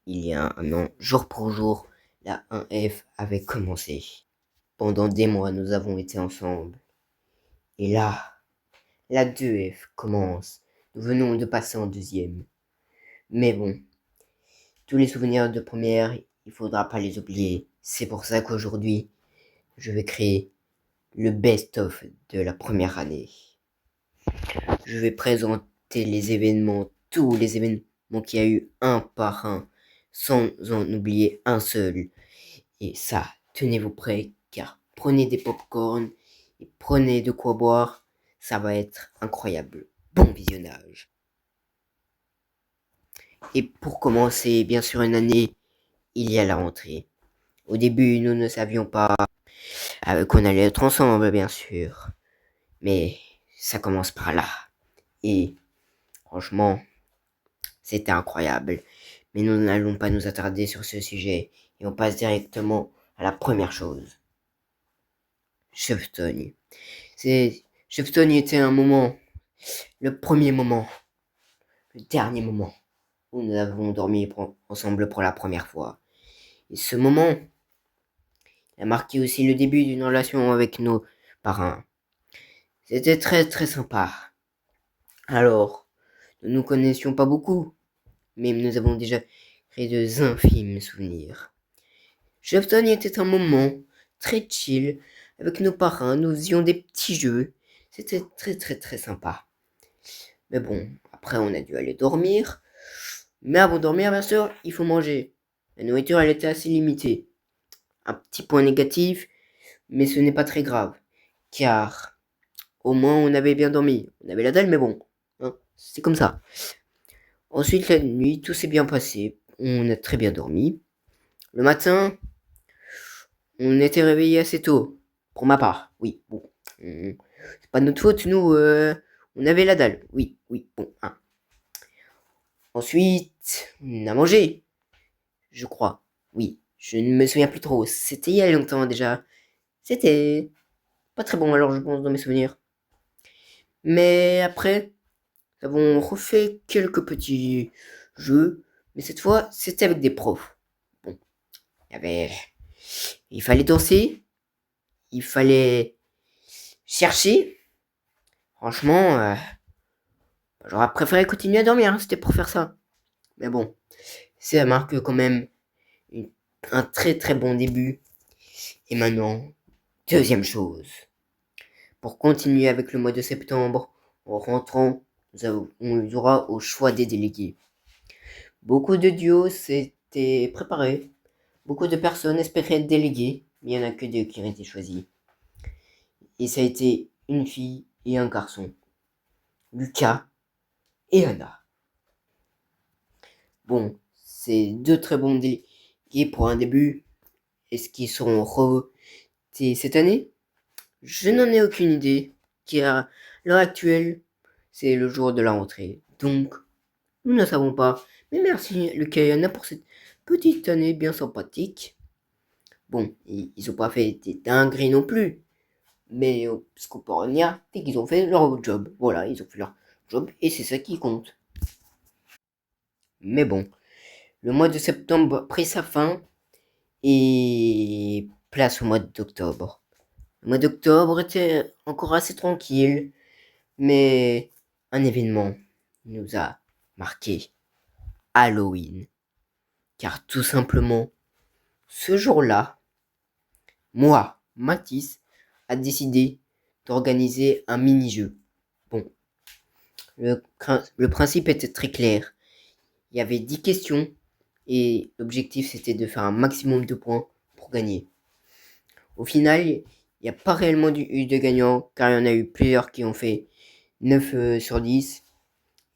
Il y a un an, jour pour jour, la 1F avait commencé. Pendant des mois, nous avons été ensemble. Et là, la 2F commence. Nous venons de passer en deuxième. Mais bon, tous les souvenirs de première, il faudra pas les oublier. C'est pour ça qu'aujourd'hui, je vais créer le best-of de la première année. Je vais présenter les événements, tous les événements qu'il y a eu un par un, sans en oublier un seul. Et ça, tenez-vous prêts, car prenez des pop-corn et prenez de quoi boire, ça va être incroyable. Bon visionnage. Et pour commencer, bien sûr, une année, il y a la rentrée. Au début, nous ne savions pas qu'on allait être ensemble, bien sûr. Mais ça commence par là. Et franchement, c'était incroyable. Mais nous n'allons pas nous attarder sur ce sujet et on passe directement à la première chose. Cheftogne. Cheftogne était un moment, le premier moment, le dernier moment où nous avons dormi ensemble pour la première fois. Et ce moment a marqué aussi le début d'une relation avec nos parents. C'était très très sympa. Alors, nous ne nous connaissions pas beaucoup, mais nous avons déjà créé de infimes souvenirs. Cheftogne était un moment très chill avec nos parents, nous faisions des petits jeux. C'était très très très sympa. Mais bon, après on a dû aller dormir. Mais avant de dormir, bien sûr, il faut manger. La nourriture, elle était assez limitée. Un petit point négatif, mais ce n'est pas très grave. Car au moins on avait bien dormi. On avait la dalle, mais bon, hein, c'est comme ça. Ensuite, la nuit, tout s'est bien passé. On a très bien dormi. Le matin, on était réveillé assez tôt. Pour ma part, oui, bon. C'est pas de notre faute, nous, on avait la dalle. Oui, oui, bon, hein. Ensuite, on a mangé, je crois. Oui, je ne me souviens plus trop. C'était il y a longtemps déjà. C'était pas très bon alors je pense dans mes souvenirs. Mais après, nous avons refait quelques petits jeux, mais cette fois c'était avec des profs. Bon, il y avait, il fallait danser, il fallait chercher. Franchement, j'aurais préféré continuer à dormir, hein, c'était pour faire ça. Mais bon, ça marque quand même une- un très très bon début. Et maintenant, deuxième chose. Pour continuer avec le mois de septembre, en rentrant, on aura au choix des délégués. Beaucoup de duos s'étaient préparés. Beaucoup de personnes espéraient être déléguées, mais il n'y en a que deux qui ont été choisis. Et ça a été une fille et un garçon. Lucas et Anna. Bon, c'est deux très bons délégués pour un début. Est-ce qu'ils seront revotés cette année? Je n'en ai aucune idée, car à l'heure actuelle, c'est le jour de la rentrée. Donc, nous ne savons pas. Mais merci Lucas et Anna pour cette petite année bien sympathique. Bon, ils ont pas fait des dingueries non plus. Mais ce qu'on peut en dire, c'est qu'ils ont fait leur job. Voilà, ils ont fait leur job et c'est ça qui compte. Mais bon, le mois de septembre a pris sa fin et place au mois d'octobre. Le mois d'octobre était encore assez tranquille, mais un événement nous a marqué. Halloween. Car tout simplement, ce jour-là, moi, Mathis, a décidé d'organiser un mini-jeu. Bon, le principe était très clair. Il y avait 10 questions et l'objectif c'était de faire un maximum de points pour gagner. Au final, il n'y a pas réellement eu de gagnant car il y en a eu plusieurs qui ont fait 9 sur 10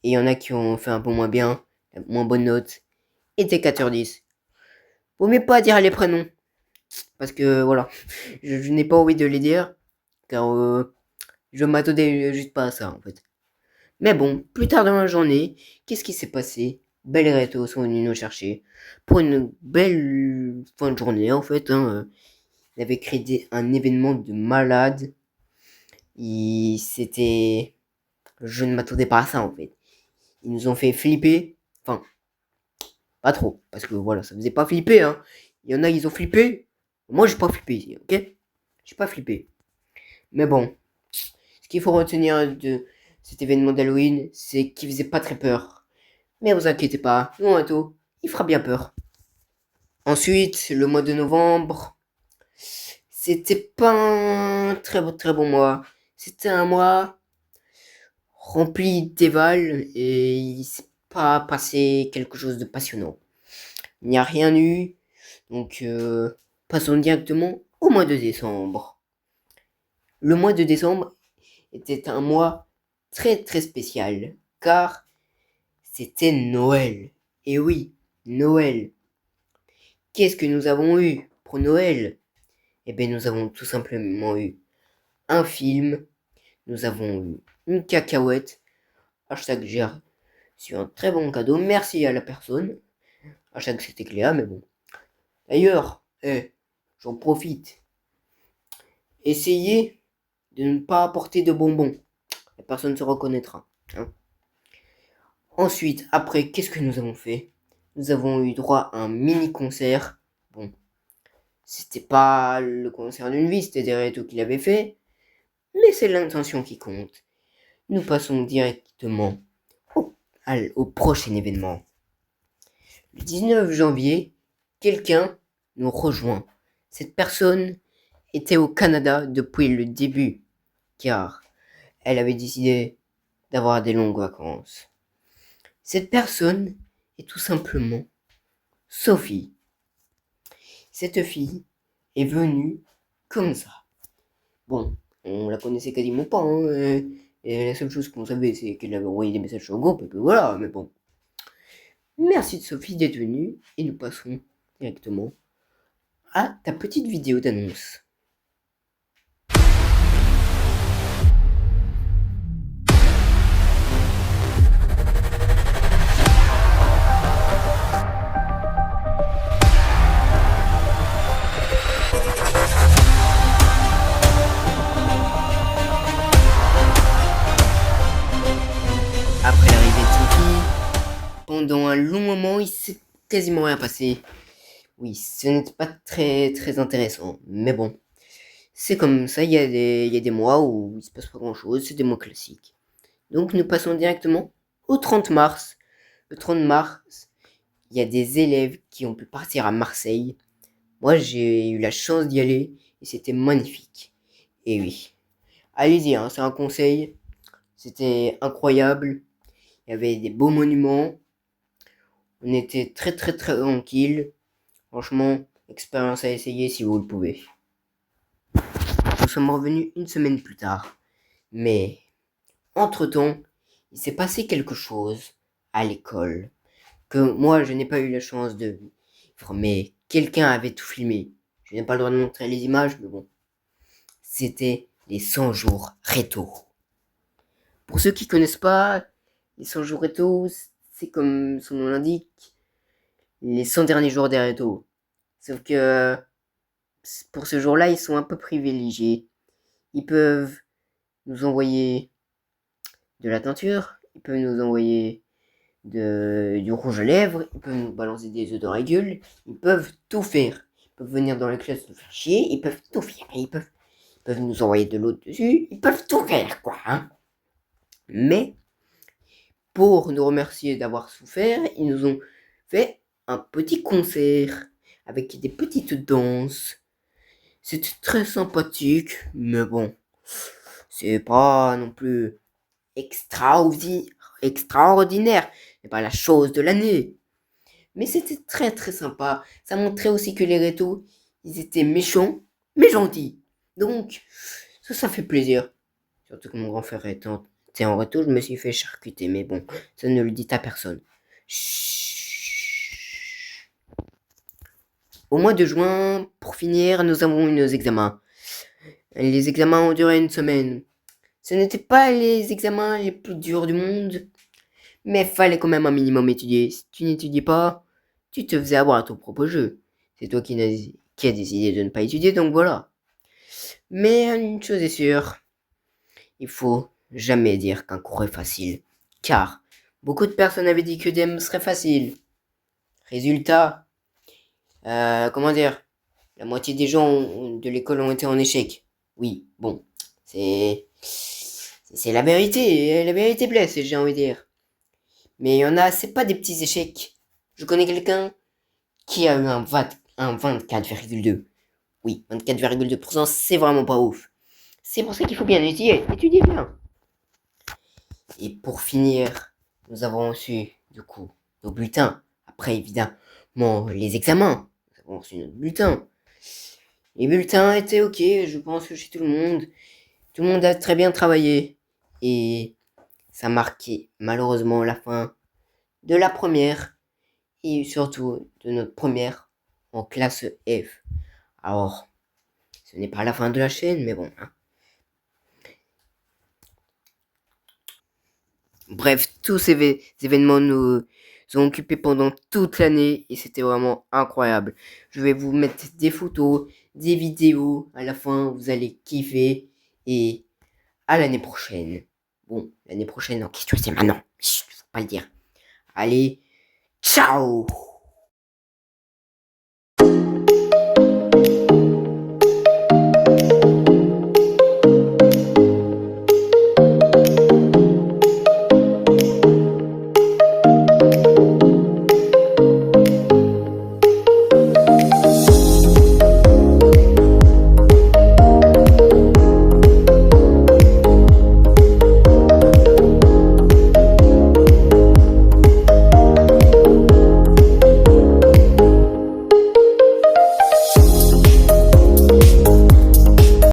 et il y en a qui ont fait un peu moins bien, moins bonne note et des 4 sur 10. Vaut mieux pas dire les prénoms parce que voilà, je n'ai pas envie de les dire car je m'attendais juste pas à ça en fait. Mais bon, plus tard dans la journée, qu'est-ce qui s'est passé? Belle et Reto sont venus nous chercher pour une belle fin de journée en fait. Hein. Ils avaient créé un événement de malade. C'était, je ne m'attendais pas à ça en fait. Ils nous ont fait flipper. Enfin, Pas trop, parce que voilà, ça faisait pas flipper, hein. Il y en a, ils ont flippé. Moi, j'ai pas flippé ici, ok? J'ai pas flippé. Mais bon, ce qu'il faut retenir de cet événement d'Halloween, c'est qu'il faisait pas très peur. Mais vous inquiétez pas, non, il fera bien peur. Ensuite, le mois de novembre, c'était pas un très bon mois. C'était un mois rempli d'éval et il s'est pas passé quelque chose de passionnant. Il n'y a rien eu, donc passons directement au mois de décembre. Le mois de décembre était un mois très spécial, car c'était Noël. Et oui, Noël. Qu'est-ce que nous avons eu pour Noël? Eh bien, nous avons tout simplement eu un film, nous avons eu une cacahuète, hashtag j'ai reçu un très bon cadeau, merci à la personne, hashtag c'était Cléa, mais bon. D'ailleurs, j'en profite, essayez de ne pas apporter de bonbons, la personne se reconnaîtra. Hein. Ensuite, après, qu'est-ce que nous avons fait? Nous avons eu droit à un mini-concert. Bon, c'était pas le concert d'une vie, c'était des rétos qu'il avait fait, mais c'est l'intention qui compte. Nous passons directement au prochain événement. Le 19 janvier, quelqu'un nous rejoint. Cette personne était au Canada depuis le début, car elle avait décidé d'avoir des longues vacances. Cette personne est tout simplement Sophie. Cette fille est venue comme ça. Bon, on la connaissait quasiment pas, hein, et la seule chose qu'on savait, c'est qu'elle avait envoyé des messages sur le groupe, et puis voilà, mais bon. Merci de Sophie d'être venue, et nous passons directement à ta petite vidéo d'annonce. Après l'arrivée de Sophie, pendant un long moment, il s'est quasiment rien passé. Oui, ce n'est pas très intéressant, mais bon. C'est comme ça, il y a des mois où il se passe pas grand chose, c'est des mois classiques. Donc nous passons directement au 30 mars. Le 30 mars, il y a des élèves qui ont pu partir à Marseille. Moi, j'ai eu la chance d'y aller et c'était magnifique. Et oui, allez-y, hein, c'est un conseil. C'était incroyable. Il y avait des beaux monuments. On était très tranquille. Franchement, expérience à essayer si vous le pouvez. Nous sommes revenus une semaine plus tard. Mais, entre-temps, il s'est passé quelque chose à l'école que moi je n'ai pas eu la chance de vivre, mais quelqu'un avait tout filmé. Je n'ai pas le droit de montrer les images, mais bon. C'était les 100 jours réto. Pour ceux qui connaissent pas, les 100 jours réto, c'est comme son nom l'indique, les 100 derniers jours des rétos. Sauf que pour ce jour-là, ils sont un peu privilégiés. Ils peuvent nous envoyer de la teinture, ils peuvent nous envoyer du rouge à lèvres, ils peuvent nous balancer des œufs dans la gueule, ils peuvent tout faire. Ils peuvent venir dans la classe nous faire chier, ils peuvent tout faire. Ils peuvent nous envoyer de l'eau dessus, ils peuvent tout faire, quoi. Hein. Mais, pour nous remercier d'avoir souffert, ils nous ont fait un petit concert avec des petites danses. C'était très sympathique, mais bon, c'est pas non plus extraordinaire. C'est pas la chose de l'année. Mais c'était très sympa. Ça montrait aussi que les rétos, ils étaient méchants, mais gentils. Donc, ça fait plaisir. Surtout que mon grand frère était en réto, je me suis fait charcuter. Mais bon, ça ne le dit à personne. Chut. Au mois de juin, pour finir, nous avons eu nos examens. Les examens ont duré une semaine. Ce n'étaient pas les examens les plus durs du monde, mais fallait quand même un minimum étudier. Si tu n'étudiais pas, tu te faisais avoir à ton propre jeu. C'est toi qui a décidé de ne pas étudier, donc voilà. Mais une chose est sûre, il faut jamais dire qu'un cours est facile, car beaucoup de personnes avaient dit que DM serait facile. Résultat, comment dire, la moitié des gens de l'école ont été en échec. Oui, bon, c'est la vérité blesse, j'ai envie de dire. Mais il y en a, c'est pas des petits échecs. Je connais quelqu'un qui a eu un 24,2. Oui, 24,2%, c'est vraiment pas ouf. C'est pour ça qu'il faut bien étudier bien. Et pour finir, nous avons reçu, du coup, nos bulletins. Après, évidemment, les examens. Nous avons reçu nos bulletins. Les bulletins étaient ok, je pense que chez tout le monde. Tout le monde a très bien travaillé. Et ça marquait malheureusement la fin de la première. Et surtout de notre première en classe F. Alors, ce n'est pas la fin de la chaîne, mais bon. Hein. Bref, tous ces événements nous ont occupés pendant toute l'année et c'était vraiment incroyable. Je vais vous mettre des photos, des vidéos. À la fin, vous allez kiffer. Et à l'année prochaine. Bon, l'année prochaine en question, c'est maintenant. Chut, faut pas le dire. Allez, ciao!